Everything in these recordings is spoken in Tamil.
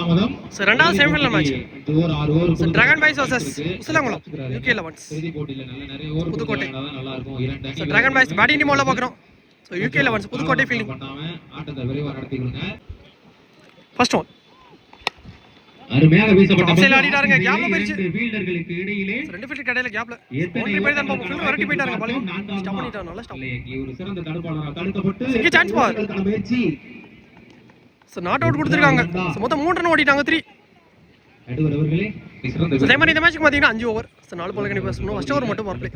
தாமதம். இரண்டாவது semi-final match dragon boys vs Usilankulam UK 11s Pudukkottai. Dragon boys batting team உள்ள பார்க்குறோம். So UK 11s Pudukkottai fielding. First one அருமையாக வீசப்பட்ட பந்து ஆடிட்டாருங்க. கேப்ல போயிடுச்சு. ஃபீல்டர்களுக்கு இடையிலே ரெண்டு ஃபீல்டர் கடையில கேப்ல பவுண்டரி போய் தான் பாப்போம். ஃபீல்டர் வரட்டி போயிட்டாருங்க. பால் ஸ்டாப் பண்ணிட்டாரு. நல்ல ஸ்டாப். ஒரு சிறந்த தடுப்பாளராக தடுக்கப்பட்டு இங்க chance ball. So not out கொடுத்திருக்காங்க. சோ மொத்தம் 3 ரன் ஓடிட்டாங்க. 3 நடுவர் அவர்களே சிறந்த அதே மாதிரி இந்த மேட்ச்க்கு பாத்தீங்கன்னா 5 ஓவர். சோ 4 பால் கணக்கு பேசணும். ஃபர்ஸ்ட் ஓவர் மட்டும் power play.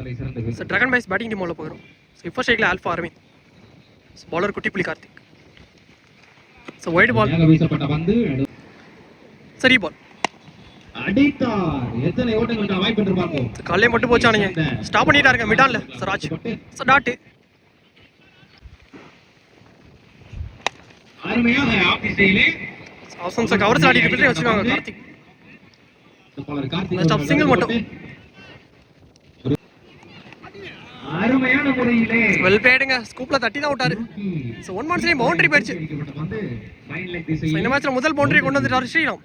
So dragon boys batting team உள்ள போறோம். சோ இப்போ ஸ்ட்ரைக்ல alpha Aravind. So bowler Kuttipuli Karthik. So white பால் வீசப்பட்ட பந்து சரி பால் அடித்தார். எத்தனை ஓட்டங்களுக்கு வாய்ப்பு என்று பார்ப்போம். காலே மட்டும் போச்சானுங்க. ஸ்டாப் பண்ணிட்டாருங்க மிடான்ல. சராஜ் so dot. அருமையாக ஆபீஸிலே ஆப்ஷன்ஸ் கவர்ஸ் ஆடி ரிப்பீட் வச்சிருக்காங்க Karthik. Bowler Karthik stop single மட்டும். அருமையான முறையிலே வெல் பிளேடுங்க. ஸ்கூப்ல தட்டி தான் விட்டாரு. சோ 1 மான்ஸ்லயே பவுண்டரி போயிடுச்சு. இந்த மேட்ச்ல முதல் பவுண்டரி கொண்டு வந்துட்டாரு ஸ்ரீராம்.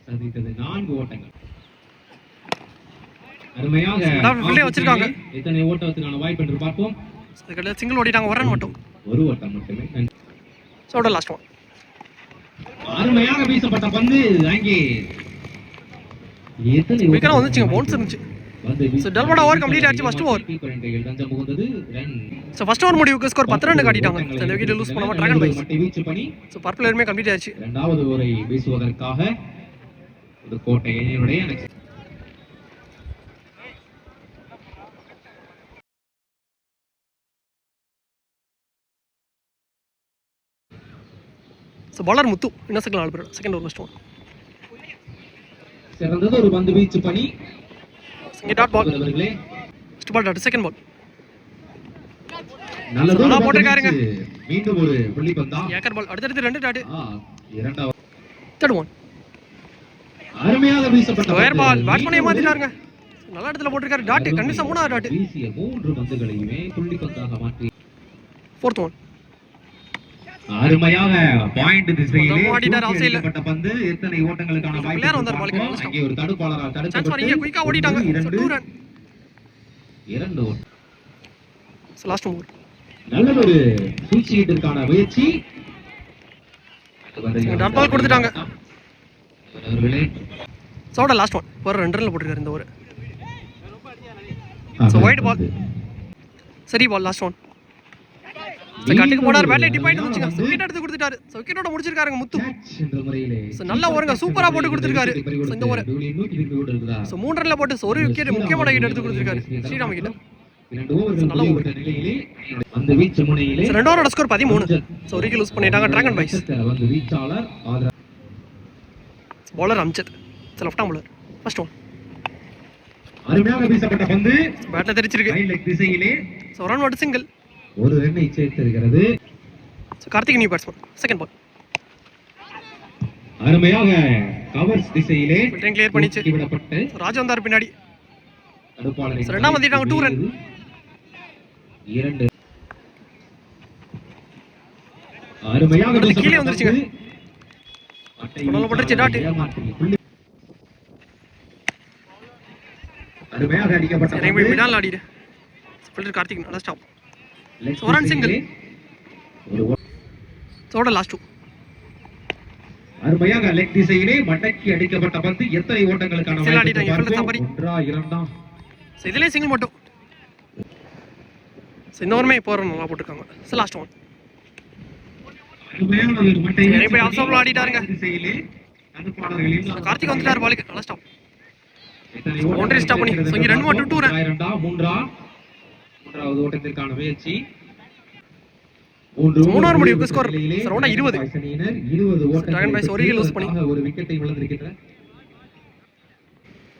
சதித்தது 4 ஓட்டங்கள். அருமையாக ஃபீல்டே வச்சிருக்காங்க. எத்தனை ஓட்டத்துக்கான வாய்ப்பு என்று பார்ப்போம். அதுக்கடுத்து சிங்கிள் ஓடிட்டாங்க. ஒரு ரன் மட்டும். ஒரு ஓட்டம் மட்டுமே. சோட லாஸ்ட் ஒன். அருமையாக வீசப்பட்ட பந்து அங்கே எத்தனை விக்கெட் வந்துச்சுங்க. பவுன்ஸ் இருந்துச்சு. சோ டல்வோட ஓவர் கம்ப்ளீட் ஆச்சு. First over. So first over முடிவுக்கு ஸ்கோர் 10 ரன் காட்டிட்டாங்க. சோ இந்த விக்கெட் லூஸ் பண்ணாம டிராகன் பாய்ஸ். சோ பர்பிள் ஏர்மே கம்ப்ளீட் ஆச்சு. இரண்டாவது ஓவரை வீசுவதற்காக புதுக்கோட்டையினுடைய சோ பாலர் முத்து இன்னசெக்ல 4 பேர். Second over first one. சிறந்தது ஒரு பந்து வீச்சு பணி. இங்க dot ball. First ball dot. Second ball நல்லதா போட்டுருக்காருங்க. மீண்டும் ஒரு புள்ளி பந்தா. ஏக்கர் பால். அடுத்து 2 டாட். இரண்டாவது தேர்ட் ஒன். அருமையாக வீசப்பட்ட ஃபயர் பால். பேட் பண்ணி ஏமாத்திட்டாருங்க. நல்ல இடத்துல போட்டுருக்காரு. டாட் கண்டிப்பா 3வது டாட். வீசிய 3 பந்துகளையுமே புள்ளி பந்தாக மாற்றி. Fourth one. அருமையாக பாயிண்ட் திசையிலே ஓடிட்டார். ஆஃப் சைடுல போட்ட பந்து எத்தனை ஓட்டங்களுக்கான வாய்ப்பு. பிளேயர் வந்தார் பாலுக்கு. அங்கே ஒரு தடுப்பாளரா சான்ஸ் தடுக்கப்பட்டு இங்க குயிக்கா ஓடிட்டாங்க. 2 ரன். 2 ஓட்டம். So last over. நல்ல ஒரு சூழ்ச்சியிட்டிற்கான முயற்சி. டாட் பால் கொடுத்துட்டாங்க. அவர்களே சோட லாஸ்ட் ஒன். ஒரு 2 ரன்ல போட்டுருக்காரு இந்த ஓவர். சோ வைட் பால். சரி பால் லாஸ்ட் ஒன். சோ கட்டுக்கு போனார். பேட்ல டிப் பாயிண்ட் வந்துச்சுங்க. விக்கெட் எடுத்து கொடுத்துட்டாரு. சோ விக்கெட்டோட முடிச்சிருக்காருங்க முத்து. சோ நல்ல ஓவருங்க. சூப்பரா போட்டு கொடுத்திருக்காரு. சோ இந்த ஓவர் சோ 3 ரன்ல போட்டு ஒரு விக்கெட் முக்கியமான விக்கெட் எடுத்து கொடுத்திருக்காரு ஸ்ரீராம் கிட்ட. 2 ஓவர்கள் நல்ல ஓவர் நிலையிலே அந்த வீச்சு முனையிலே. சோ 2 ஓவரோட ஸ்கோர் 13. சோ ஒரு விக்கெட் லூஸ் பண்ணிட்டாங்க டிராகன் பாய்ஸ். வந்து வீச்சாளர் bowler Amjad. So left arm bowler. First one. அருமையாக வீசப்பட்ட பந்து பேட்ல தெரிச்சிருக்கு. ரைட் லெக் திசையிலே. சோ ரன் மட்டும் சிங்கிள். ஒரு ரன்னை சேர்த்திருக்கிறது. So Karthik new batsman. Second ball. அருமையாக கவர்ஸ் திசையிலே ஃபில்டரிங் கிளியர் பண்ணிச்சு. விடப்பட்டு ராஜ் வந்தார் பின்னாடி. தடுப்பாளரை ரெண்டாம் வந்துட்டாங்க. 2 ரன். 2 அருமையாக கீழே வந்துருச்சுங்க. உடல போட்டுச்சு டாட். அருமையாக அடிக்கப்பட்ட சரி போய் மிடால் ஆடிடு. ஃபில்டர் கார்த்திக் நல்ல ஸ்டாப். ஒரு ரன் சிங்கிள். சோட லாஸ்ட் 2. அருமையாக லெக் திசையிலே மடக்கி அடிக்கப்பட்ட பந்து எத்தனை ஓட்டங்களுக்கான வாய்ப்பு. 1 சோ இதுலயே சிங்கிள் மட்டும். சோ இந்த ஓவர்மே இப்போ நல்லா போட்டுருக்காங்க. So last one. சரி போய் ஆஃப் ஸ்டாப்ல ஆடிட்டாருங்க. கார்த்திக் வந்துட்டார் பாலுக்கு. நல்ல ஸ்டாப். பவுண்டரி ஸ்டாப் பண்ணி சோ இங்க ரன் மட்டும் 2 ரன். மூன்றாவது ஓட்டத்திற்கான முயற்சி. 3 ஓவர் முடிவுக்கு ஸ்கோர் ரவுண்டா 20. 20 ஓட்டங்கள். டிராகன் பாய்ஸ் ஒரு விக்கெட் லூஸ் பண்ணி ஒரு விக்கெட்டை இழந்திருக்கிறார்.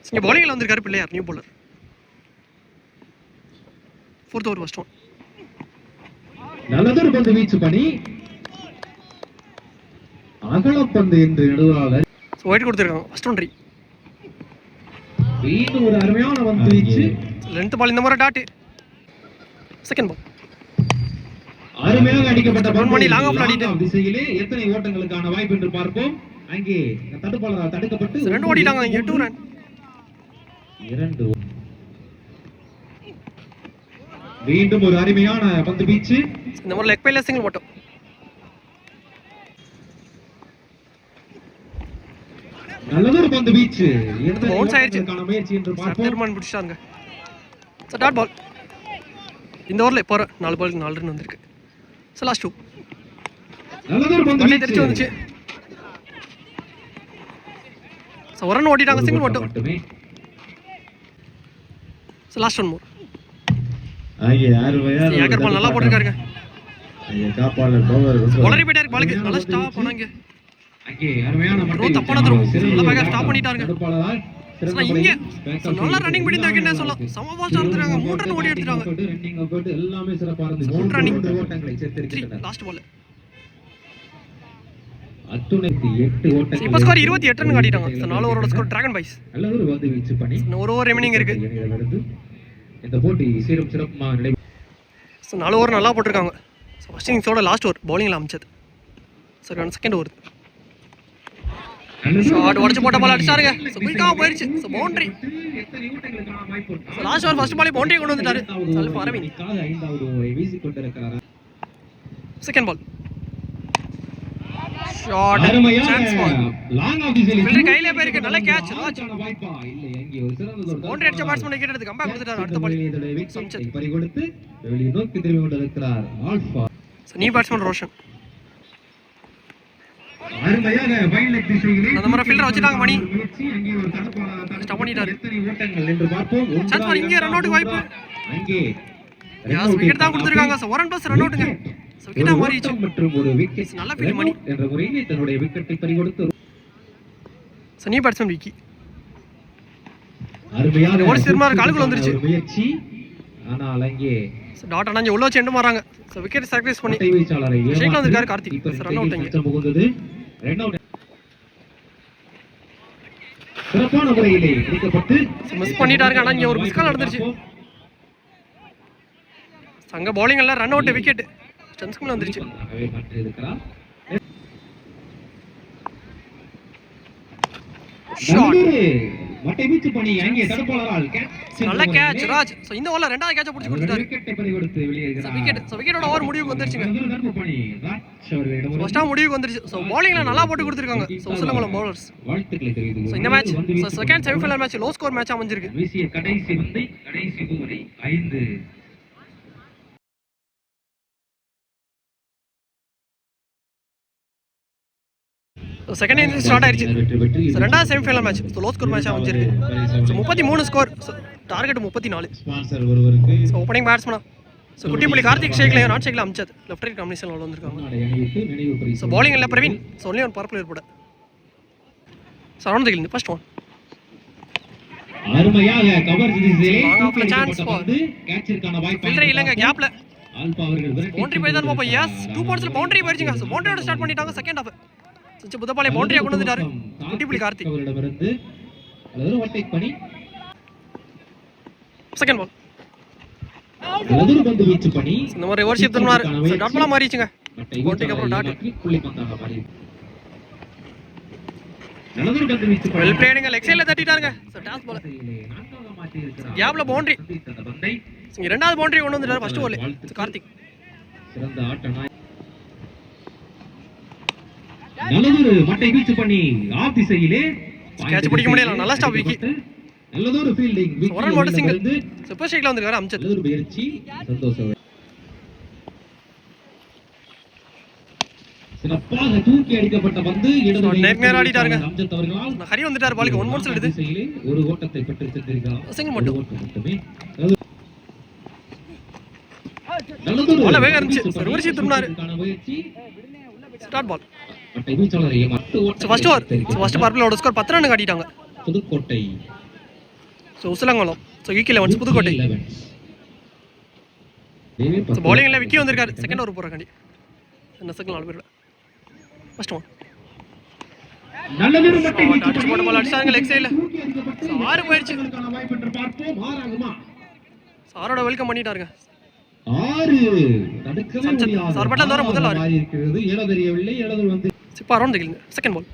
இங்க பவுலிங்ல வந்திருக்காரு player new bowler. 4th over first one. நல்லதொரு பந்து வீச்சு பணி. அகலப்பந்து என்று நடுவராளர் சோ வைட் கொடுத்திருக்காங்க. First one 3. மீண்டும் ஒரு அருமையான பந்து வீச்சு. லென்த் பால் இந்த முறை டாட். Second ball. அருமையாக அடிக்கப்பட்ட பந்து லாங் ஆஃப் ஆடிட்டு திசையிலே எத்தனை ஓட்டங்களுக்கான வாய்ப்பு என்று பார்ப்போம். அங்கே தடுப்பாளரால் தடுக்கப்பட்டு ரெண்டு ஓடிட்டாங்க 8 ரன். 2 மீண்டும் ஒரு அருமையான பந்து வீச்சு. இந்த மாதிரி லெக் பைல சிங்கிள் மட்டும். நல்லதொரு பந்து வீச்சு. பவுன்ஸ் ஆயிடுச்சு. முயற்சி என்று பார்ப்போம். தீர்மானம் பிடிச்சாங்க. Dot ball. இந்த ஓவர்ல இப்போ 4 பாலுக்கு 4 ரன் வந்திருக்கு. So last 2. நல்லதொரு பந்து வீச்சு திருச்சி வந்துச்சு. சோ ஒரு ரன் ஓடிட்டாங்க சிங்கிள் மட்டும். சோ லாஸ்ட் ஒன் மோர். ஐயா அருமையா யாகர் பால் நல்லா போட்டுருக்காருங்க. ஐயா காப்பாளர் பவர் வளரி போயிட்டாரு பாலுக்கு. நல்லா ஸ்டாப் பண்ணாங்க. அங்கே அருமையான த்ரோ தப்பான த்ரோ. நல்லா பேக்கா ஸ்டாப் பண்ணிட்டாருங்க. இங்க நல்ல ரன்னிங் பண்ணி வைக்கணும் சொல்லலாம். சம ஃபாஸ்டா இருந்துறாங்க. 3 ரன் ஓடி எடுத்துறாங்க. ரன்னிங் அவுட் எல்லாமே சிறப்பா இருந்துச்சு. 3 ஓட்டங்களை சேர்த்திருக்கிறார். Last ball. அத்துணைக்கு 8 ஓட்டங்கள். இப்போ ஸ்கோர் 28 ரன் காட்டிட்டாங்க. சோ 4 ஓவரோட ஸ்கோர் டிராகன் பாய்ஸ். நல்லதொரு பந்து வீச்சு பண்ணி இன்னும் ஒரு ஓவர் ரிமைனிங் இருக்கு. இந்த போட்டி சீரும் சிறப்புமா நிலை. சோ 4 ஓவர் நல்லா போட்டுருக்காங்க. சோ ஃபர்ஸ்ட் இன்னிங்ஸோட லாஸ்ட் ஓவர் பவுலிங்ல அமைச்சது. சோ செகண்ட் ஓவர் ஷாட் உடைச்சு போட்ட பால் அடிச்சாருங்க. சோ குயிக்கா போயிடுச்சு. So boundary. So last over first பாலே பவுண்டரி கொண்டு வந்துட்டாரு. அல்ஃப் அரவிந்த். 5வது ஓவரை வீசிக் கொண்டிருக்கிறார். Second ball shot chance ball. Long off the side fielder கையில போயிருக்கு. நல்ல கேட்ச் ராஜ். வாய்ப்பா இல்ல எங்க ஒரு சிறந்த பவுண்டரி அடிச்ச பேட்ஸ்மேன் விக்கெட் எடுத்து கம்பேக் கொடுத்துட்டாரு. அடுத்த பால் சம்சத் பறி கொடுத்து வெளியே நோக்கி திரும்பி கொண்டிருக்கிறார் ஆல்ஃபா. சோ நீ பேட்ஸ்மேன் ரோஷன் அருமையாக வைலட் திசையிலே அந்த மாதிரி ஃபீல்டர் வச்சிட்டாங்க மணி. முயற்சி அங்கே ஒரு தடுப்பாளர் ஸ்டாப் பண்ணிட்டாரு. எத்தனை ஓட்டங்கள் என்று பார்ப்போம். சான்ஸ் பால் இங்க ரன் அவுட் வாய்ப்பு. அங்கே யாஸ் விக்கெட் தான் கொடுத்திருக்காங்க. சோ 1 ரன் ரன் அவுட்ங்க. சோ விக்கெட் மாறிச்சு. மற்றும் ஒரு விக்கெட் நல்ல ஃபீல்ட் மணி என்ற முறையில் தன்னுடைய விக்கெட்டை பறி கொடுத்து சோ நீ பேட்ஸ்மேன் விக்கி. அருமையாக ஓடி சிர்மார் காலுக்குள்ள வந்துருச்சு. முயற்சி ஆனால் அங்கே சோ டாட் அண்ணாஞ்சு உள்ள வச்சு எண்டு மாறாங்க. சோ விக்கெட் சாக்ரிஃபைஸ் பண்ணி வீச்சாளரை ஷேக்ல வந்திருக்காரு கார்த்திக். சோ ரன் அவுட் அங்க புகுந்தது. ரன் அவுட் சிறப்பான முறையிலே எடுக்கப்பட்டு மிஸ் பண்ணிட்டாருங்க. ஆனா இங்க ஒரு மிஸ் கால் நடந்துருச்சு. சங்க பவுலிங் எல்லாம் ரன் அவுட் விக்கெட் ஸ்டன்ஸ்குள்ள வந்துருச்சு. ஷாட் மட்டை வீச்சு பண்ணி அங்கே தடுப்பாளரால் நல்ல கேட்ச் ராஜ். சோ இந்த ஓவர்ல ரெண்டாவது கேட்ச புடிச்சு கொடுத்துட்டாரு. விக்கெட்டை பறி கொடுத்து வெளியேறுகிறார். சோ விக்கெட்டோட ஓவர் முடிவுக்கு வந்துருச்சுங்க. தடுப்பு பண்ணி ராஜ் அவர்களிடம் ஃபர்ஸ்ட் ஆஃப் முடிவுக்கு வந்துருச்சு. சோ பவுலிங்ல நல்லா போட்டு கொடுத்திருக்காங்க. So Usalankulam bowlers. வாழ்த்துக்களை தெரிவித்துக் சோ இந்த match so second semifinal match low score match அமைஞ்சிருக்கு. வீசிய கடைசி பந்தை கடைசி ஓவரை 5 செகண்ட் இன்னிங்ஸ் ஸ்டார்ட் ஆயிருச்சு. சோ ரெண்டாவது semifinal match so low score match அமைஞ்சிருக்கு. So 33 score. டார்கெட் 34. ஸ்பான்சர் ஒருவருக்கு சோ ஓபனிங் பேட்ஸ்மேனா சோ குட்டிப்புலி கார்த்திக் ஷேக்லயும் நாட் ஷேக்ல அமைச்சது லெஃப்ட் ரைட் காம்பினேஷன்ல உள்ள வந்திருக்காங்க. நினைவு பரிசு சோ பவுலிங் இல்ல Praveen. So only one power player போட. So around the first one அருமையாக கவர் திசையிலே லாங் ஆஃப்ல சான்ஸ் பால். கேட்சிற்கான வாய்ப்பு ஃபீல்டர் இல்லங்க கேப்ல ஆல்பா அவர்கள் பவுண்டரி போய் தான் பாப்போம். எஸ் 2 பால்ஸ்ல பவுண்டரி போயிடுச்சுங்க. சோ பவுண்டரியோட ஸ்டார்ட் பண்ணிட்டாங்க செகண்ட் ஹாஃப். சோ புதபாலே பவுண்டரியா கொண்டு வந்துட்டாரு குட்டிப்புலி கார்த்திக். அவரிடமிருந்து ஒரு ஓவர்டேக் பண்ணி செகண்ட் பால் ஒரு பந்து வீச்சு பண்ணி இந்த மாதிரி ரிவர்ஸ் ஷிஃப்ட் பண்ணாரு. சோ டாட் பாலா மாறிச்சுங்க. பவுண்டரிக்கு அப்புறம் டாட் புள்ளி பந்தாக மாறி நல்லதொரு பந்து வீச்சு வெல் பிளேடுங்க. லெக் சைடுல தட்டிட்டாருங்க. சோ டாஸ் பால் நான்காவது மாற்றி இருக்கிறார். கேப்ல பவுண்டரி. அந்த பந்தை சோ இரண்டாவது பவுண்டரி கொண்டு வந்துட்டாரு ஃபர்ஸ்ட் ஓவர்ல. சோ கார்த்திக் சிறந்த ஆட்ட நல்லதொரு மட்டை வீச்சு பண்ணி ஆஃப் திசையிலே கேட்ச் பிடிக்க முடியல. நல்ல ஸ்டாப் விக்கி. நல்லதொரு ஃபீல்டிங் விக்கி. ஒரு ரன் சிங்கிள். சூப்பர் ஷேக்ல வந்திருக்காரு அம்சத். நல்லதொரு முயற்சி சந்தோஷம். சிறப்பாக தூக்கி அடிக்கப்பட்ட பந்து நேர்மையா ஆடிட்டாருங்க. அம்சத் அவர்களால் ஹரி வந்துட்டாரு பாலுக்கு 1 மோட்ஸ்ல எடுத்து திசையிலே ஒரு ஓட்டத்தை பெற்று சென்றிருக்கிறார். சிங்கிள் மட்டும். மட்டுமே நல்லதொரு பால் வேக இருந்துச்சு. ரிவர்ஸ் ஷிஃப்ட் பண்ணாரு. முயற்சி ஸ்டார்ட் பால் மட்டை வீச்சாளரை மட்டு ஓட்ட ஃபர்ஸ்ட் ஓவர். ஃபர்ஸ்ட் பவர் பிளேயோட ஸ்கோர் 10 ரன் காட்டிட்டாங்க. Pudukkottai so Usalankulam. So Vicky 11 Pudukkottai. So பவுலிங்ல விக்கி வந்திருக்காரு செகண்ட் ஓவர் போறக்காண்டி. என்ன செகண்ட் 4 பேர்ல ஃபர்ஸ்ட் ஒன் நல்லதொரு மட்டை வீச்சு அடிச்சு போட்ட பால் அடிச்சாங்க லெக் சைடுல. சோ 6 போயிடுச்சு. வாய்ப்பு என்று பார்ப்போம். ஆறாகுமா சாரோட வெல்கம் பண்ணிட்டாருங்க. 6 தடுக்கவே முடியாது. சார் பட்டன் தவிர முதல் 6 இருக்கிறது. ஏல தெரியவில்லை. ஏலது வந்து சிப்பா அரௌண்ட் தி செகண்ட் பால்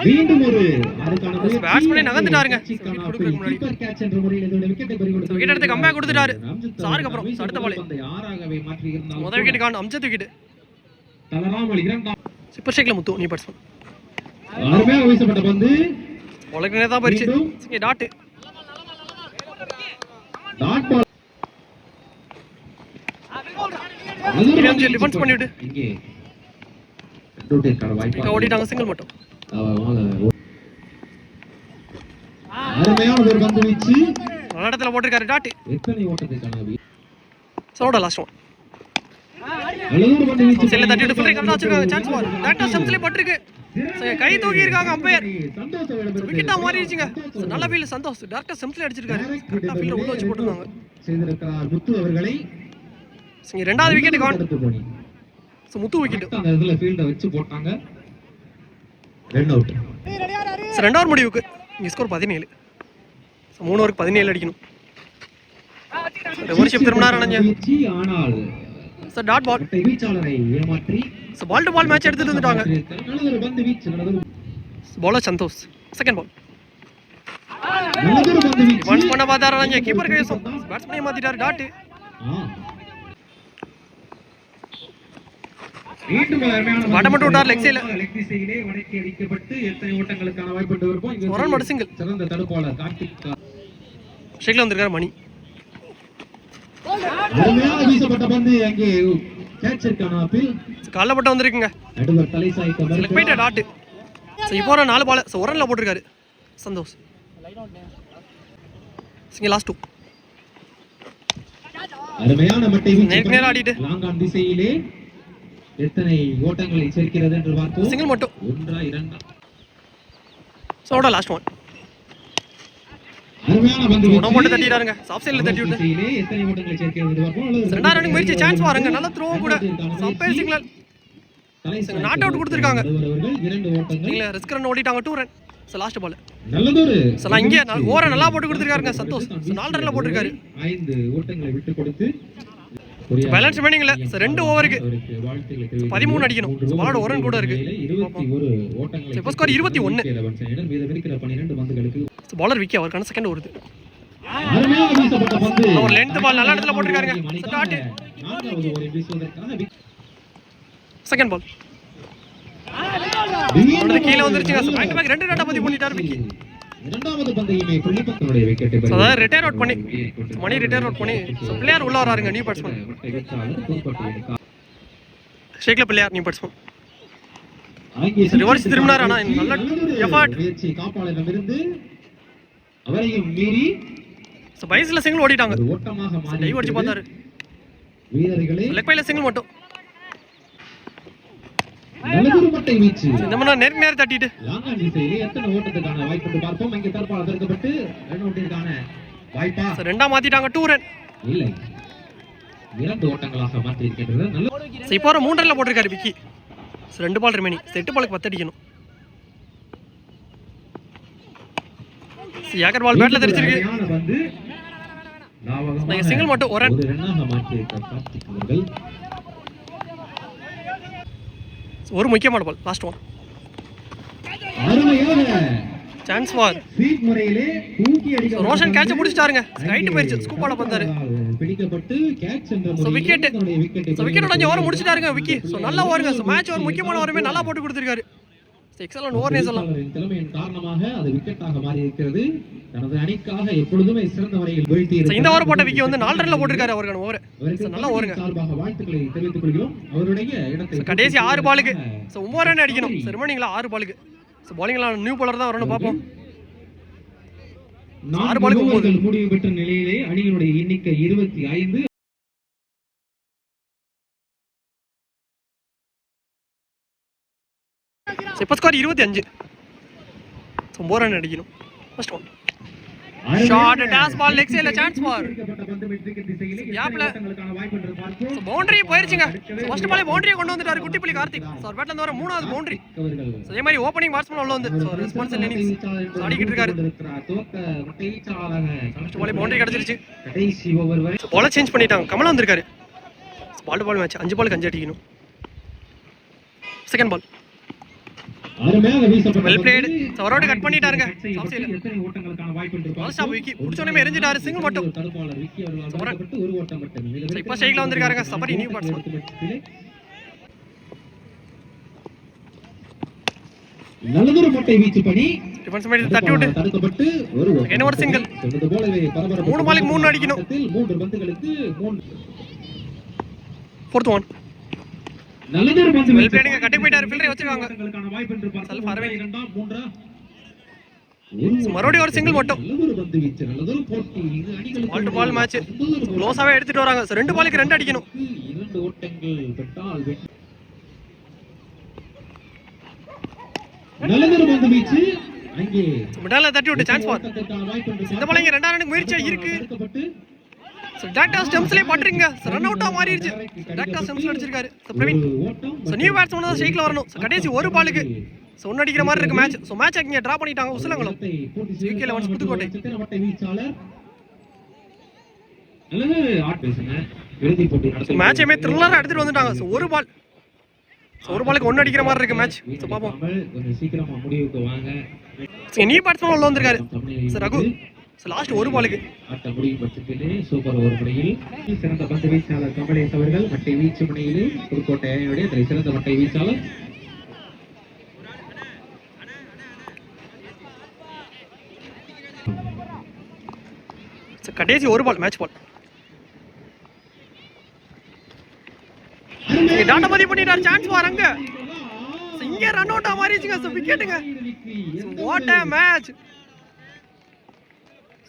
மீண்டும் ஒரு அதுக்கான முயற்சி. பேட்ஸ்மேனே நகர்ந்துட்டாருங்க. கேட்சுக்கான விக்கெட் கொடுக்கறதுக்கு முன்னாடி. கீப்பர் கேட்ச் என்ற முறையில் இதோட விக்கெட்டை பறிகொடுத்து விக்கெட் எடுத்து கம்பேக் கொடுத்துட்டாரு. ரம்ஜித் சாருக்கு அப்புறம் அடுத்த பால். பந்தை ஆறாகவே மாற்றி இருந்தால் முதல் விக்கெட் காணும் அம்ஜத் விக்கெட். தளராமல் இரண்டாம் சூப்பர் ஸ்ட்ரைக்ல முத்து நீ பேட்ஸ்மேன். அருமையாக வீசப்பட்ட பந்து உலகனே தான் பரிச்சு. டாட் டாட் பால் டிஃபென்ஸ் பண்ணிவிட்டு இங்கே டூட்டிற்கான வாய்ப்பு ஓடிட்டாங்க சிங்கிள் மட்டும். அருமையான ஒரு பந்து வீச்சு நல்ல இடத்துல போட்டிருக்காரு டாட். எத்தனை ஓட்டத்துக்கான சோட லாஸ்ட் ஒன். நல்ல பந்து வீச்சு செல்ல தட்டிட்டு ஃபுல் கரெக்ட்டா வச்சிருக்காங்க. சான்ஸ் பால் டாட்டா ஸ்டம்ப்ஸ்ல பட்டிருக்கு. கை தூக்கி இருக்காங்க அம்பையர். விக்கெட்டா மாறிடுச்சுங்க. நல்ல ஃபீல் சந்தோஷ் டாட்டா ஸ்டம்ப்ஸ்ல அடிச்சிருக்காரு. கரெக்ட்டா ஃபீல்ல உள்ள வச்சு போட்டுருக்காங்க. செய்திருக்கிறார் முத்து அவர்களை. இரண்டாவது விக்கெட் கான். முத்து விக்கெட் அந்த இடத்துல ஃபீல்ட வச்சு போட்டாங்க. Run out. ரெண்டு ஓவர் முடிவுக்கு இங்க ஸ்கோர் 17. 3 ஓவருக்கு 17 அடிக்கணும். ஒரு ஷிஃப்ட் திரும்பினார் அனஞ்சு. ஆனால் சார் டாட் பால் வீச்சாளரை ஏமாற்றி பால் டு பால் மேட்ச் எடுத்துட்டு வந்துட்டாங்க. நல்ல பந்து வீச்சு நல்ல பவுலர் சந்தோஷ் செகண்ட் பால். நல்ல பந்து வீச்சு ஒன் பண்ண பார்த்தாரு அனஞ்சு. கீப்பர் கைசம் பேட்ஸ்மேன் மாத்திட்டாரு டாட். மீண்டும் அருமையான வடமட்டு விட்டார் லெக் சைடுல. லெக் திசையிலே வடக்கி அடிக்கப்பட்டு எத்தனை ஓட்டங்களுக்கான வாய்ப்பு கொண்டு வருவோம். இங்க ஒரு ரன் மட்டும் சிங்கிள். சிறந்த தடுப்பாளர் கார்த்திக் ஸ்ட்ரைக்ல வந்திருக்காரு மணி. அருமையாக வீசப்பட்ட பந்து அங்கே கேட்சிற்கான அப்பீல் கால்ல பட்ட வந்திருக்குங்க. நடுவர் தலை சாய்க்க லெக் பைட் டாட். இப்போ ஒரு 4 பால் ஒரு ரன்ல போட்டுருக்காரு சந்தோஷ். Single last 2. அருமையான மட்டை வீச்சு நேருக்கு நேரா ஆடிட்டு லாங் ஆன் திசையிலே எத்தனை ஓட்டங்களை சேர்க்கிறது என்று பார்ப்போம். சிங்கிள் மட்டும். 1 2 சோட லாஸ்ட் ஒன். அருமையான பந்து வீச்சு உடம்பு போட்டு தட்டிட்டாருங்க. சாஃப்ட் சைடுல தட்டி விட்டு திசையிலே எத்தனை ஓட்டங்களை சேர்க்கிறது என்று பார்ப்போம். ரெண்டாவது ரன்னுக்கு முயற்சி சான்ஸ் பாருங்க. நல்ல த்ரோ கூட சம்பையர் சிக்னல் நாட் அவுட் கொடுத்திருக்காங்க. அவர்கள் 2 ஓட்டங்கள் நீங்க ரிஸ்க் ரன் ஓடிட்டாங்க 2 ரன். லாஸ்ட் பால் நல்லதொரு சலாம் இங்க ஓவர நல்லா போட்டு கொடுத்திருக்காருங்க சந்தோஷ். 4 ரன்ல போட்டுருக்காரு. 5 ஓட்டங்களை விட்டு கொடுத்து பேலன்ஸ் மீனிங்ல 2 ஓவருக்கு 13 அடிக்கணும். பாலோட ஒரு ரன் கூட இருக்கு. 21 ஓட்டங்களை இப்போ ஸ்கோர் 21. மீதம் இருக்கிற 12 பந்துகளுக்கு பாலர் விக்கி அவருக்கான செகண்ட் வருது. அருமையாக வீசப்பட்ட பந்து ஒரு லென்த் பால் நல்ல இடத்துல போட்டுருக்காருங்க. டாட். 4வது ஓவரில் வீசுவதற்காக செகண்ட் பால் கீழே வந்துருச்சுங்க. பேக் டு பேக் 2 ரன் பதிவு பண்ணிட்டாரு விக்கி. இரண்டாவது பந்தையுமே புள்ளிப்பத்தனுடைய விக்கெட்டை அதாவது ரிட்டையர் அவுட் பண்ணி மணி ரிட்டையர் அவுட் பண்ணி பிளேயர் உள்ள வராருங்க நியூ பேட்ஸ்மேன். ஷேக்ல பிளேயர் நியூ பேட்ஸ்மேன். ரிவர்ஸ் திரும்பினார். ஆனா நல்ல எஃபர்ட் முயற்சி காப்பாளரிடமிருந்து அவரையும் மீறி பைஸ்ல சிங்கிள் ஓடிட்டாங்க. ஓட்டமாக மாறி டைவ் அடிச்சு பார்த்தாரு. வீரர்களே லெக் பைல சிங்கிள் மட்டும். நல்லதொரு மட்டை வீச்சு இந்த மாதிரி நேருக்கு நேர் தட்டிட்டு லாங் ஆன் திசையிலே எத்தனை ஓட்டத்துக்கான வாய்ப்பு பார்ப்போம். இங்கே தற்பால் தடுக்கப்பட்டு ரன் அவுட்டிற்கான வாய்ப்பா ரெண்டா மாத்திட்டாங்க. 2 ரன் இல்லை 2 ஓட்டங்களாக மாற்றி இருக்கின்றது. நல்ல இப்போ 3 ரன்ல போட்டிருக்காரு விக்கி. 2 பால் ரிமைனிங். 8 பாலுக்கு 10 அடிக்கணும். யாக்கர் பால் பேட்ல தெரிச்சிருக்கு. வந்து நீங்க சிங்கிள் மட்டும் ஒரு ரன்னாக மாற்றி இருக்க கார்த்திக் அவர்கள். ஒரு முக்கியமான பால் லாஸ்ட் ஒன். அருமையாக சான்ஸ் ஃபார் ஸ்வீப் முறையிலே தூக்கி அடிக்க ரோஷன் கேட்ச் முடிச்சிட்டாருங்க. ரைட் போயிடுச்சு. ஸ்கூப் பால பார்த்தாரு. பிடிக்கப்பட்டு கேட்ச் என்ற so wicket wicket so wicket உடஞ்ச ஓவர் முடிச்சிட்டாருங்க விக்கி. சோ நல்ல ஓவருங்க. சோ மேட்ச் ஒரு முக்கியமான ஓவருமே நல்லா போட்டு கொடுத்திருக்காரு. எக்ஸலன்ட் ஓவர் சொல்லலாம். தலைமையின் காரணமாக அது விக்கெட்டாக மாறி இருக்கிறது. தனது அணிக்காக எப்பொழுதுமே சிறந்த முறையில் வீழ்த்தி இருக்கிறார். இந்த ஓவர் போட்ட விக்கி வந்து 4 ரன்ல போட்டிருக்காரு அவருக்கான ஓவர். நல்ல ஓவருங்க. சார்பாக வாழ்த்துக்களை தெரிவித்துக் கொள்கிறோம். அவருடைய இடத்தை கடைசி 6 பாலுக்கு சோ 9 ரன் அடிக்கணும். செரிமனிங்களா 6 பாலுக்கு. சோ பவுலிங்ல நியூ பவுலர் தான் வரணும் பாப்போம். 6 பாலுக்கு 9 முடிவு பெற்ற நிலையிலே அணியினுடைய எண்ணிக்கை 25. இப்போ ஸ்கோர் 25. 9 ரன் அடிக்கணும். First one shot toss ball leg சைடுல சான்ஸ் ஃபார் யாப்ல பவுண்டரி போயிருச்சுங்க. ஃபர்ஸ்ட் பாலே பவுண்டரியை கொண்டு வந்துட்டாரு குட்டிப்புலி கார்த்திக். சோ பேட்ல இருந்து வர 3வது பவுண்டரி. அதே மாதிரி ஓபனிங் பேட்ஸ்மேன் உள்ள வந்து சோ ரெஸ்பான்ஸ் இன்னிங்ஸ் ஆடிக்கிட்டு இருக்காரு. ஃபர்ஸ்ட் பாலே பவுண்டரி கிடைச்சிருச்சு. கடைசி ஓவர் வரை பால் சேஞ்ச் பண்ணிட்டாங்க. கமல் வந்திருக்காரு. பால் மேட்ச் 5 பாலுக்கு 5 அடிக்கணும். செகண்ட் பால் அருமையாக வீசப்பட்ட வெல் பிளேட். பந்து. சவரோடு கட் பண்ணிட்டாருங்க. செய்யப்பட்டு எத்தனை ஓட்டங்களுக்கான வாய்ப்பு என்று ஃபர்ஸ்ட் ஸ்டாப் விக்கி புடிச்சோனே எரிஞ்சிட்டாரு. சிங்கிள் மட்டும். தடுப்பாளர் விக்கி அவர்கள் அமர்த்தப்பட்டு ஒரு ஓட்டம் மட்டும். இப்போ ஸ்ட்ரைக்ல வந்திருக்காருங்க சபரி நியூ பேட்ஸ்மேன். நல்லதொரு மட்டை வீச்சு பணி டிஃபென்ஸ் மீட் தட்டி விட்டு தடுக்கப்பட்டு ஒரு ஓட்டம். என்ன ஒரு சிங்கிள். சொன்னது போலவே பரபரப்பு. 3 பாலுக்கு 3 அடிக்கணும். 3 பந்துகளுக்கு 3. Fourth one. நல்லதொரு பந்து வெல் பிளேடுங்க. கட்டி போயிட்டாரு. ஃபீல்டரை வச்சிருக்காங்க. ஓட்டங்களுக்கான வாய்ப்பு என்று பார்த்தால் செல்ஃப் அரவிந்த். 2 3 மறுபடியும் ஒரு சிங்கிள் மட்டும். நல்லதொரு பந்து வீச்சு. நல்லதொரு போட்டி. இது அணிகளுக்கு பால் டு பால் மேட்ச். க்ளோஸாவே எடுத்துட்டு வராங்க. 2 பாலுக்கு 2 அடிக்கணும். 2 ஓட்டங்கள் பெற்றால் வெற்றி. நல்லதொரு பந்து வீச்சு. அங்கே மிடால தட்டி விட்டு சான்ஸ் ஃபார். ஓட்டத்திற்கான வாய்ப்பு என்று இந்த பால் இங்க 2 ரனுக்கு முயற்சியா இருக்கு. தடுக்கப்பட்டு சோ டாக்டா ஸ்டெம்ஸ்லயே பண்றீங்க. ரன் அவுட்டா மாறிடுச்சு. டாக்டா ஸ்டெம்ஸ்ல அடிச்சிருக்காரு. சோ பிரவீன். ஓட்டம் சோ நியூ பேட்ஸ்மேன் தான் ஸ்ட்ரைக்ல வரணும். சோ கடைசி ஒரு பாலுக்கு சோ ஒன்னு அடிக்கிற மாதிரி இருக்கு மேட்ச். சோ மேட்ச் இங்க டிரா பண்ணிட்டாங்க உசலங்களும். UK 11 புதுக்கோட்டை. சித்திரவட்டை வீச்சாளர் நல்லது ஆட் பேசுங்க. இறுதி போட்டி நடத்த மேட்சையுமே த்ரில்லரா எடுத்துட்டு வந்துட்டாங்க. சோ ஒரு பால். சோ ஒரு பாலுக்கு ஒன்னு அடிக்கிற மாதிரி இருக்கு மேட்ச். சோ பாப்போம். கொஞ்சம் சீக்கிரமா முடிவுக்கு வாங்க. சோ நியூ பேட்ஸ்மேன் உள்ள வந்திருக்காரு. சோ ரகு. சோ லாஸ்ட் ஒரு பாலுக்கு ஆட்ட முடியும் பட்சத்திலே சூப்பர் ஓவர் முறையில் சிறந்த பந்து வீச்சாளர் கமலேஷ் அவர்கள் மட்டை வீச்சு முனையிலே புதுக்கோட்டை அணியுடைய சிறந்த மட்டை வீச்சாளர். சோ கடைசி ஒரு பால் மேட்ச் பால். டாட்டா பதிவு பண்ணிட்டார். சான்ஸ் வராங்க. இங்க ரன் அவுட் மாறிச்சுங்க. சோ விக்கெட்டுங்க. What a match.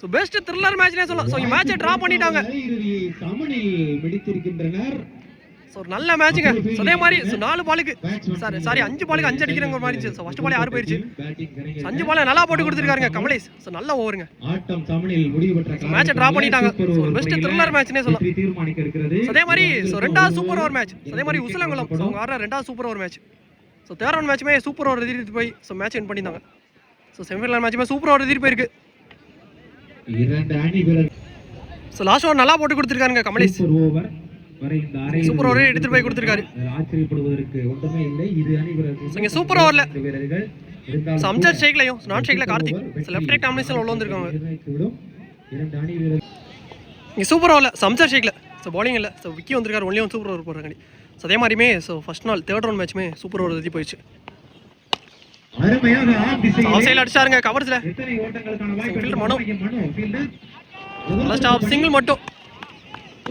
So best thriller மேட்ச்னே சொல்லலாம். சோ இந்த மேட்சை டிரா பண்ணிட்டாங்க. இறுதியை சமனில் பிடித்திருக்கின்றனர். சோ நல்ல மேட்ச்ங்க. சோ அதே மாதிரி சோ 4 பாலுக்கு சாரி 5 பாலுக்கு 5 அடிக்கிறங்க ஒரு மாதிரி இருந்துச்சு. சோ ஃபர்ஸ்ட் பாலே 6 போயிருச்சு. 5 பால் நல்லா போட்டு கொடுத்திருக்காருங்க கமலேஷ். சோ நல்ல ஓவருங்க. ஆட்டம் சமனில் முடிவு பெற்ற மேட்சை டிரா பண்ணிட்டாங்க. சோ பெஸ்ட் த்ரில்லர் மேட்ச்னே சொல்லலாம். தீர்மானிக்க இருக்கிறது. அதே மாதிரி சோ ரெண்டாவது சூப்பர் ஓவர் மேட்ச். அதே மாதிரி உசலங்குளம் சோ அவங்க ஆடுற ரெண்டாவது super over match. So third round மேட்ச்மே சூப்பர் ஓவர் எதிர்த்து போய் சோ மேட்ச் வின் பண்ணிட்டாங்க. சோ செமிஃபைனல் மேட்ச்மே சூப்பர் ஓவர் எதிர்த்து போயிருக்கு. இரண்டு அணி வீரர் சோ லாஸ்ட் ஓவர் நல்லா போட்டு கொடுத்திருக்காருங்க கமலேஷ். சூப்பர் ஓவர் வரை இந்த அரை சூப்பர் ஓவர் எடுத்துட்டு போய் கொடுத்திருக்காரு. ஆச்சரியப்படுவதற்கு ஒன்றுமே இல்லை. இது அணி வீரர்கள் இங்க சூப்பர் ஓவர்ல வீரர்கள் இருந்தாலும் சம்சர் ஸ்ட்ரைக்லயும் நான் ஸ்ட்ரைக்ல கார்த்திக் லெஃப்ட் ரைட் காம்பினேஷன்ல உள்ள வந்திருக்காங்க. இரண்டு அணி வீரர்கள் இங்க சூப்பர் ஓவர்ல சம்சர் ஸ்ட்ரைக்ல சோ பவுலிங் இல்ல சோ விக்கி வந்திருக்காரு. ஒன்லி ஒன் சூப்பர் ஓவர் போறாங்க. சோ அதே மாதிரிமே சோ ஃபர்ஸ்ட் நாள் தேர்ட் ரவுண்ட் மேட்ச்மே சூப்பர் ஓவர் எதிர்த்து போயிடுச்சு. அருமையாக ஆப் திசையில் ஆஃப் சைடுல அடிச்சாருங்க கவர்ஸ்ல. எத்தனை ஓட்டங்களுக்கான வாய்ப்பு ஃபீல்டர் என்று Mano. Mano fielder last off single மட்டும்.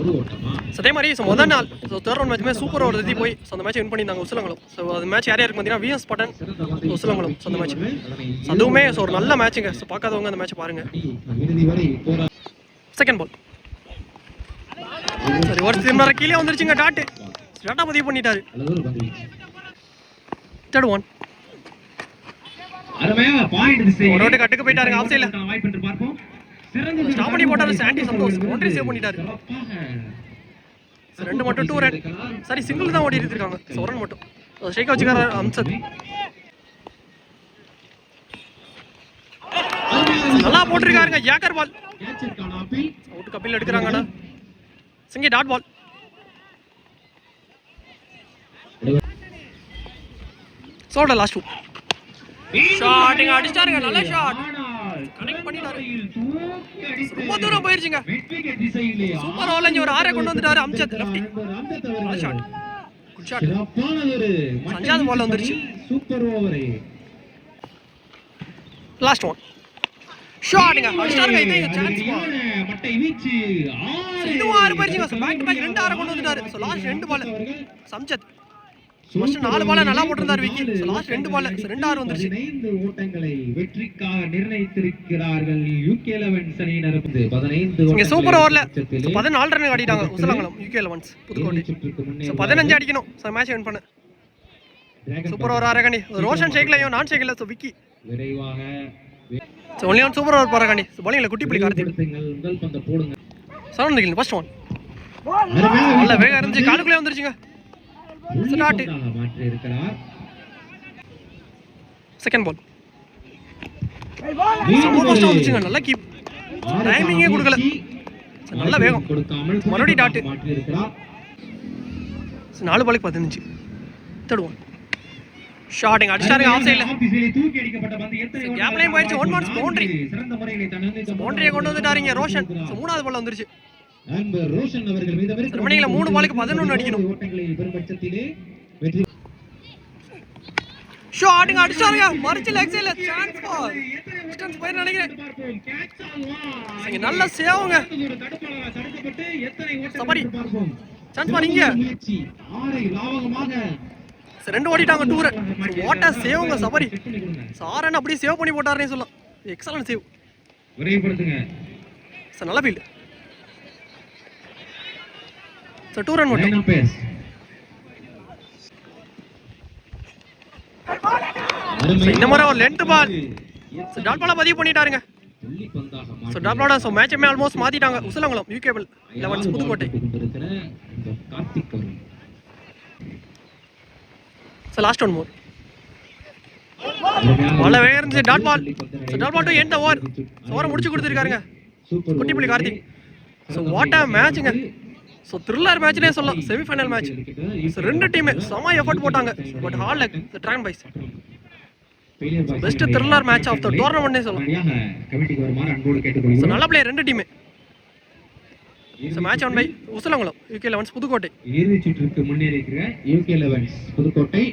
ஒரு ஓட்டமா சோ அதே மாதிரி சோ முதல் நாள் சோ தேர்ட் ரவுண்ட் மேட்ச்மே சூப்பர் ஓவர் எதிர்த்து போய் சோ அந்த மேட்ச் வின் பண்ணிட்டாங்க உசலங்குளம். சோ அந்த மேட்ச் யார் யாருக்கு பார்த்தீங்கன்னா விஎஸ் பட்டன் உசலங்குளம் சோ அந்த மேட்ச். அதுவுமே சோ ஒரு நல்ல மேட்ச்ங்க. சோ பார்க்காதவங்க அந்த மேட்ச் பாருங்க. இறுதி வரை போரா செகண்ட் பால் சரி ஒரு திரும்ப கீழே வந்துருச்சுங்க. டாட்டா பதிவு பண்ணிட்டாரு. நல்லதொரு பந்து வீச்சு. Third one. அருமையாக பாயிண்ட் திசையில் ஒரு ஓட்டு கட்டுக்கு போயிட்டாருங்க ஆஃப் சைடுல. வாய்ப்பு என்று பார்ப்போம். சிறந்தது ஸ்டாப் பண்ணி போட்டாரு சாண்டி சந்தோஷ். பவுண்டரி சேவ் பண்ணிட்டாரு. சிறப்பாக 2 மட்டும் 2 ரன். சரி சிங்கிள் தான் ஓடி இருக்காங்க. சோ ஒரு ரன் மட்டும். ஸ்ட்ரைக் வச்சுக்கார அம்சத். நல்லா போட்டுருக்காருங்க. யாக்கர் பால் கேட்சிற்கான அப்பீல் அவுட் கப்பில் எடுக்கறாங்கடா. சிங்கி டாட் பால். சோட லாஸ்ட் டூ. ஷாட்டிங் அடிச்சாருங்க. நல்ல ஷாட். கனெக்ட் பண்ணிட்டாரு. ரொம்ப தூரம் போயிருச்சுங்க. சூப்பர் ஓவர்ல ஒரு 6 கொண்டு வந்துட்டாரு அம்சத் லெஃப்டி. நல்ல ஷாட். Good shot. சிறப்பானதொரு அஞ்சாவது பால் வந்துருச்சு. சூப்பர் ஓவரே. Last one. ஷாட்டுங்க அடிச்சாருங்க. இது சான்ஸ் பால். மட்டை வீச்சு இதுவும் 6 போயிருச்சுங்க. பேக் டு பேக் 2 6 கொண்டு வந்துட்டாரு. சோ லாஸ்ட் 2 பால் சம்சத். ஃபர்ஸ்ட் 4 பால் நல்லா போட்டுருந்தாரு விக்கி. சோ லாஸ்ட் 2 பால் 2 6 வந்துருச்சு. 15 ஓட்டங்களை வெற்றிக்காக நிர்ணயித்திருக்கிறார்கள் UK 11 அணியினர். 15 இங்க சூப்பர் ஓவர்ல 14 ரன் ஆடிட்டாங்க உசலங்குளம் UK 11 புதுக்கோட்டை. சோ 15 அடிக்கணும் சோ மேட்ச் வின் பண்ண. சூப்பர் ஓவர் ஆரகணி. ரோஷன் ஷேக்லயும் நான் ஷேக்ல சோ விக்கி விரைவாக so only one super over போறாங்கடி. சோ பாலிங்ல குட்டி புலி கார்த்திக். முதல் பந்த போடுங்க. சவுண்ட் கில் ஃபர்ஸ்ட் ஒன். நல்ல வேகம் இருந்துச்சு. காலுக்குள்ளே வந்துருச்சுங்க. ஸ்டார்ட் மாற்றி இருக்கிறார். செகண்ட் பால் சமோஸ்ட் வந்துச்சுங்க. நல்ல கீப். டைமிங்கே கொடுக்கல. நல்ல வேகம். மறுபடியும் டாட். மாற்றி இருக்கிறார். 4 பாலுக்கு 15. Third one. ஷாட்டிங் அடிச்சாருங்க ஆஃப் சைடுல. ஆஃப் திசையிலே தூக்கி அடிக்கப்பட்ட பந்து எத்தனை கேப் லைன் போயிடுச்சு. One marks boundary. சிறந்த முறையில் தன்னை பவுண்டரியை கொண்டு வந்துட்டாருங்க ரோஷன். மூணாவது பால் வந்துருச்சு. அன்பர் ரோஷன் அவர்கள் மீதவருக்கு ஜெர்மனியில 3 பாலுக்கு 11 அடிக்கணும். ஓட்டங்களை பெறும் பட்சத்திலே வெற்றி. ஷாட்டிங் அடிச்சாருங்க மறுச்சு லெக் சைடுல சான்ஸ் பால். டிஸ்டன்ஸ் போய் நினைக்கிறேன். இங்க நல்ல சேவுங்க. தடுக்கப்பட்டு எத்தனை சபரி. ஓட்டங்கள் பார்ப்போம். சான்ஸ் பால் இங்க. முயற்சி ஆரை லாவகமாக ரெண்டு ஓடிட்டாங்க டூர். வாட் அ சேவுங்க சபரி. சாரன் அப்படியே சேவ் பண்ணி போட்டாருனே சொல்லலாம். Excellent save. விரைவுபடுத்துங்க. சார் நல்ல ஃபீல்ட். சார் 2 ரன் மட்டும். Line pace. இந்த முறை ஒரு லென்த் பால். சார் டாட் பாலா பதிவு பண்ணிட்டாருங்க. துள்ளி பந்தாக சார் டாட் பாலா சோ மேட்சமே ஆல்மோஸ்ட் மாத்திட்டாங்க. உசலங்குளம் யூகேபிள் 11 புதுக்கோட்டை. கொண்டிருக்கிற இந்த கார்த்திக் அவர்கள். Sir last one more. நல்ல வேக இருந்துச்சு dot ball. Sir dot ball to end the over. ஓவரை முடிச்சு கொடுத்துருக்காருங்க Kuttipuli Karthik. So what a மேட்ச்ங்க. ஸோ த்ரில்லர் மேட்ச்னே சொல்லலாம். Semifinal match. ஸோ ரெண்டு டீமே செம எஃபர்ட் போட்டாங்க. But hard luck Dragon Boys. Best thriller match of the டோர்னமெண்ட்னே சொல்லலாம். கமிட்டிக்கு வருமாறு அன்போடு கேட்டுக்கொள்கிறோம். ஸோ நல்ல பிளே ரெண்டு டீமே. So match won by Usalankulam UK 11 Pudukkottai. இறுதிச் சுற்றுக்கு முன்னேறியிருக்கிற யூகே 11 புதுக்கோட்டை